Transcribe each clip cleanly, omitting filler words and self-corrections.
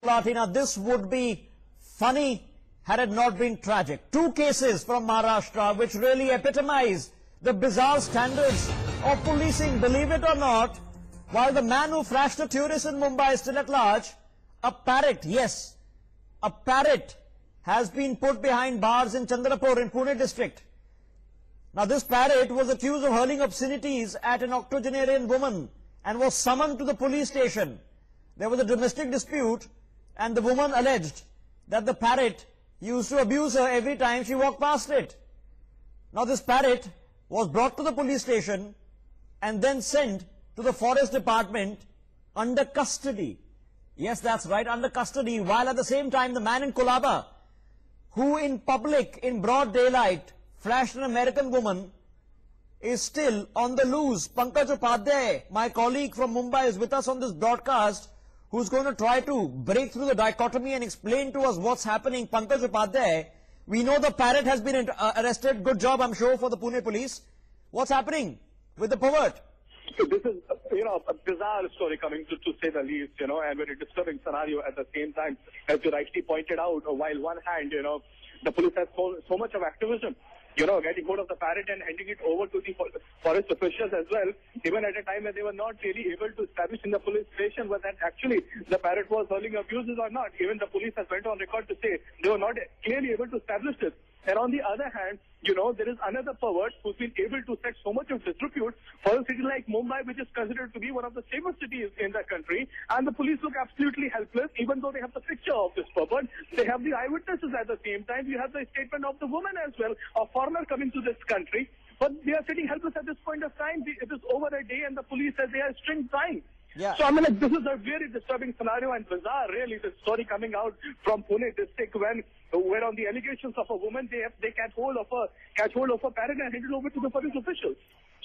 Platina, this would be funny had it not been tragic. Two cases from Maharashtra which really epitomize the bizarre standards of policing. Believe it or not, while the man who flashed a tourist in Mumbai is still at large, a parrot, yes, a parrot has been put behind bars in Chandrapur in Pune district. Now this parrot was accused of hurling obscenities at an octogenarian woman and was summoned to the police station. There was a domestic dispute and the woman alleged that the parrot used to abuse her every time she walked past it. Now this parrot was brought to the police station and then sent to the forest department under custody. Yes, that's right, under custody, while at the same time the man in Kolaba, who in public, in broad daylight, flashed an American woman, is still on the loose. Pankaj Upadhyay, my colleague from Mumbai, is with us on this broadcast, who's going to try to break through the dichotomy and explain to us what's happening. Pankaj Upadhyay, we know the parrot has been arrested. Good job, I'm sure, for the Pune police. What's happening with the pervert? So this is, a bizarre story coming to say the least, and very disturbing scenario at the same time. As you rightly pointed out, while one hand, the police has so much of activism, getting hold of the parrot and handing it over to the forest officials as well, even at a time when they were not really able to establish in the police station whether actually the parrot was hurling abuses or not. Even the police has went on record to say they were not clearly able to establish this. And on the other hand, there is another pervert who's been able to set so much of disrepute for a city like Mumbai, which is considered to be one of the safest cities in the country. And the police look absolutely helpless, even though they have the picture of this pervert. They have the eyewitnesses at the same time. You have the statement of the woman as well, a foreigner coming to this country. But they are sitting helpless at this point of time. It is over a day and the police says they are string trying. Yeah. So, this is a very disturbing scenario and bizarre, really, the story coming out from Pune district where on the allegations of a woman, they catch hold of a parrot and hand it over to the police officials.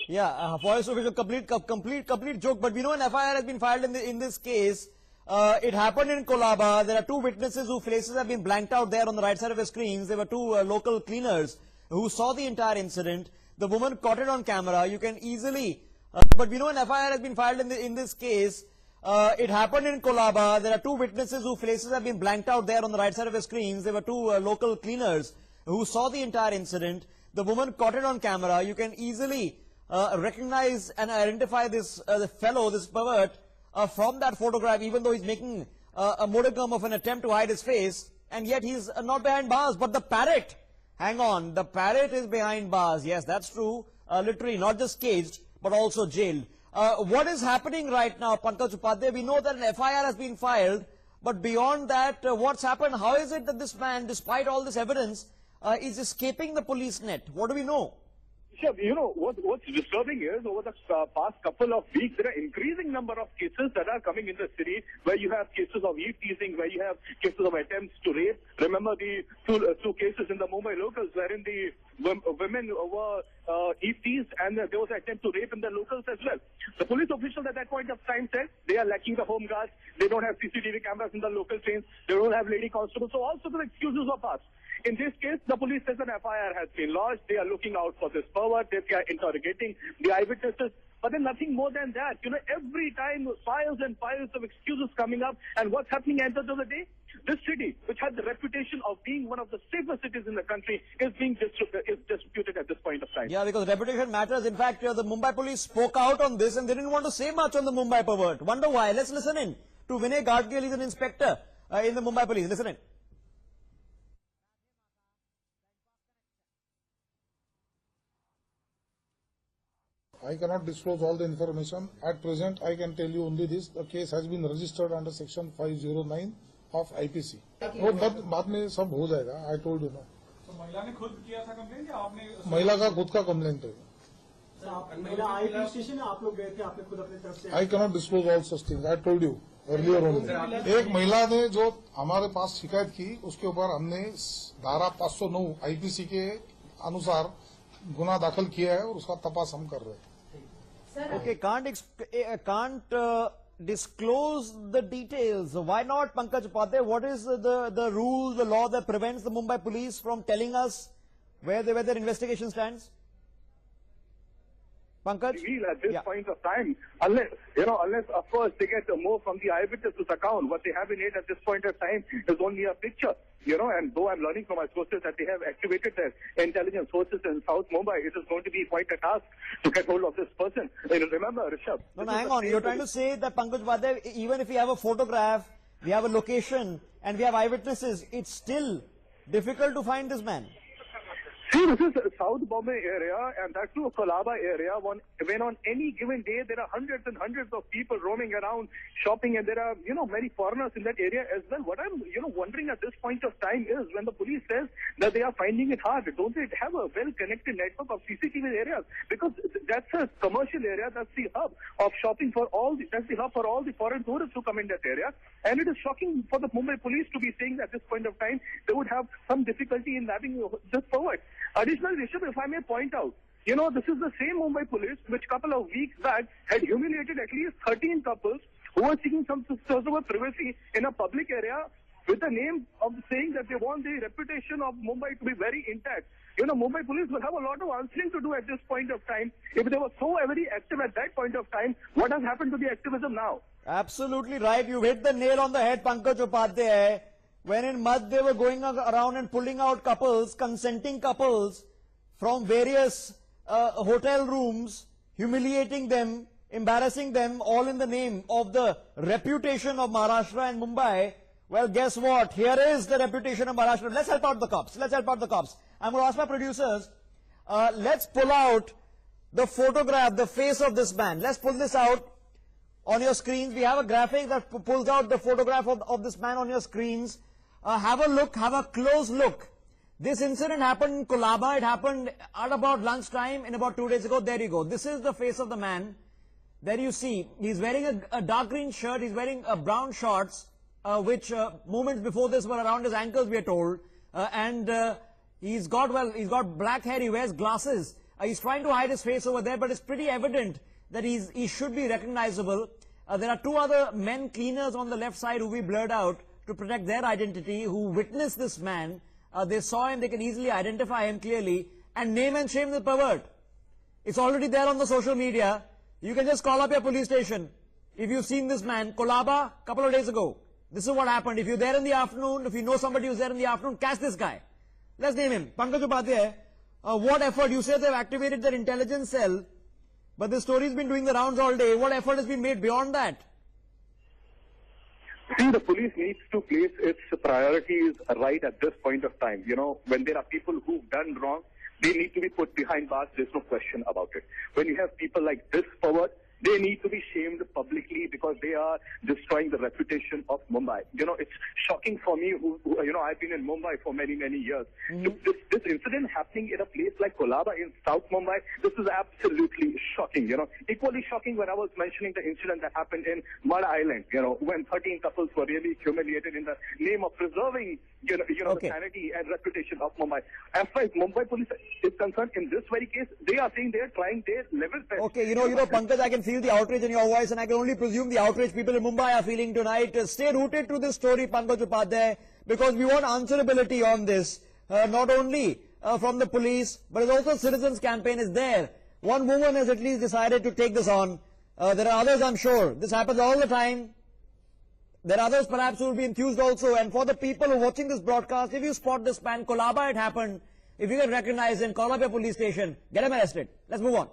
Yeah, forest official, complete joke. But we know an FIR has been filed in this case. It happened in Kolaba. There are two witnesses whose faces have been blanked out there on the right side of the screens. There were two local cleaners who saw the entire incident. The woman caught it on camera. You can easily... but we know an FIR has been filed in this case. It happened in Kolaba. There are two witnesses whose faces have been blanked out there on the right side of the screens. There were two local cleaners who saw the entire incident. The woman caught it on camera. You can easily recognize and identify this this pervert from that photograph, even though he's making a modicum of an attempt to hide his face, and yet he's not behind bars. But the parrot, hang on, the parrot is behind bars. Yes, that's true. Literally, not just caged, but also jailed. What is happening right now, Pankaj Upadhyay? We know that an FIR has been filed, but beyond that, what's happened? How is it that this man, despite all this evidence, is escaping the police net? What do we know? Sure, what's disturbing is over the past couple of weeks, there are increasing number of cases that are coming in the city where you have cases of eve teasing, where you have cases of attempts to rape. Remember the two cases in the Mumbai locals wherein the women were eve teased and there was an attempt to rape in the locals as well. The police officials at that point of time said they are lacking the home guards, they don't have CCTV cameras in the local trains, they don't have lady constables, so all sorts of excuses were passed. In this case, the police says an FIR has been lodged. They are looking out for this pervert. They are interrogating the eyewitnesses. But then nothing more than that. Every time files and files of excuses coming up. And what's happening at the end of the day? This city, which had the reputation of being one of the safest cities in the country, is being disputed at this point of time. Yeah, because reputation matters. In fact, the Mumbai police spoke out on this and they didn't want to say much on the Mumbai pervert. Wonder why? Let's listen in to Vinay Gadgil. He's an inspector in the Mumbai police. Listen in. I cannot disclose all the information. At present, I can tell you only this. The case has been registered under section 509 of IPC. वो बाद में सब हो जाएगा. I told you ना. तो महिला ने खुद किया था कंप्लेंट या आपने? महिला का खुद का कंप्लेंट है. महिला आई पुलिस स्टेशन है, आप लोग गए थे, आपने खुद अपनी तरफ से? I cannot disclose all such things. I told you earlier only. एक महिला ने जो हमारे पास शिकायत की, उसके ऊपर हमने धारा 509 IPC के अनुसार गुना दाखिल किया है और उसका तपास हम कर रहे हैं. Okay, can't disclose the details. Why not, Pankaj Upadhyay? What is the rule, the law that prevents the Mumbai police from telling us where their investigation stands? Pankaj? reveal at this point of time, unless of course they get more from the eyewitnesses account. What they have in it at this point of time is only a picture, and though I'm learning from my sources that they have activated their intelligence sources in South Mumbai, it is going to be quite a task to get hold of this person. Remember, Rishabh. No, hang on. You're trying to say that, Pankaj Upadhyay, even if we have a photograph, we have a location, and we have eyewitnesses, it's still difficult to find this man. See, this is South Bombay area, and that's too a Colaba area. When on any given day there are hundreds and hundreds of people roaming around shopping, and there are many foreigners in that area as well. What I'm wondering at this point of time is, when the police says that they are finding it hard, don't they have a well-connected network of CCTV areas? Because that's a commercial area. That's the hub of shopping for all. That's the hub for all the foreign tourists who come in that area. And it is shocking for the Mumbai police to be saying that at this point of time they would have some difficulty in nabbing this forward. Additionally, Rishabh, if I may point out, this is the same Mumbai police which couple of weeks back had humiliated at least 13 couples who were seeking some sort of privacy in a public area with the name of saying that they want the reputation of Mumbai to be very intact. Mumbai police will have a lot of answering to do at this point of time. If they were so very active at that point of time, what has happened to the activism now? Absolutely right. You hit the nail on the head, Pankaj Upadhyay. When in Madh they were going around and pulling out couples, consenting couples from various hotel rooms, humiliating them, embarrassing them, all in the name of the reputation of Maharashtra and Mumbai. Well, guess what? Here is the reputation of Maharashtra. Let's help out the cops. Let's help out the cops. I'm going to ask my producers, let's pull out the photograph, the face of this man. Let's pull this out on your screens. We have a graphic that pulls out the photograph of this man on your screens. Have a look, have a close look. This incident happened in Colaba. It happened at about lunchtime in about 2 days ago. There you go. This is the face of the man. There you see. He's wearing a dark green shirt. He's wearing brown shorts, which moments before this were around his ankles, we are told. He's got black hair. He wears glasses. He's trying to hide his face over there, but it's pretty evident that he should be recognizable. There are two other men cleaners on the left side who we blurred out to protect their identity, who witnessed this man. They saw him, they can easily identify him clearly, and name and shame the pervert. It's already there on the social media. You can just call up your police station. If you've seen this man, Colaba, couple of days ago, this is what happened. If you're there in the afternoon, if you know somebody who's there in the afternoon, catch this guy. Let's name him. Pankaj Upadhyay, what effort? You say they've activated their intelligence cell, but this story's been doing the rounds all day. What effort has been made beyond that? See, the police needs to place its priorities right at this point of time. When there are people who've done wrong, they need to be put behind bars. There's no question about it. When you have people like this pervert, they need to be shamed publicly because they are destroying the reputation of Mumbai. It's shocking for me I've been in Mumbai for many, many years. This incident happening in a place like Colaba in South Mumbai, this is absolutely shocking. Equally shocking when I was mentioning the incident that happened in Mud Island, when 13 couples were really humiliated in the name of preserving, the sanity and reputation of Mumbai. As far as Mumbai police is concerned, in this very case, they are saying they are trying their level best. Okay, Pankaj, I can feel the outrage in your voice, and I can only presume the outrage people in Mumbai are feeling tonight. Stay rooted to this story, Pankaj Upadhyay, because we want answerability on this, not only from the police, but also citizens' campaign is there. One woman has at least decided to take this on. There are others, I'm sure. This happens all the time. There are others perhaps who will be enthused also. And for the people who are watching this broadcast, if you spot this man, Colaba it happened, if you can recognize him, call up your police station, get him arrested. Let's move on.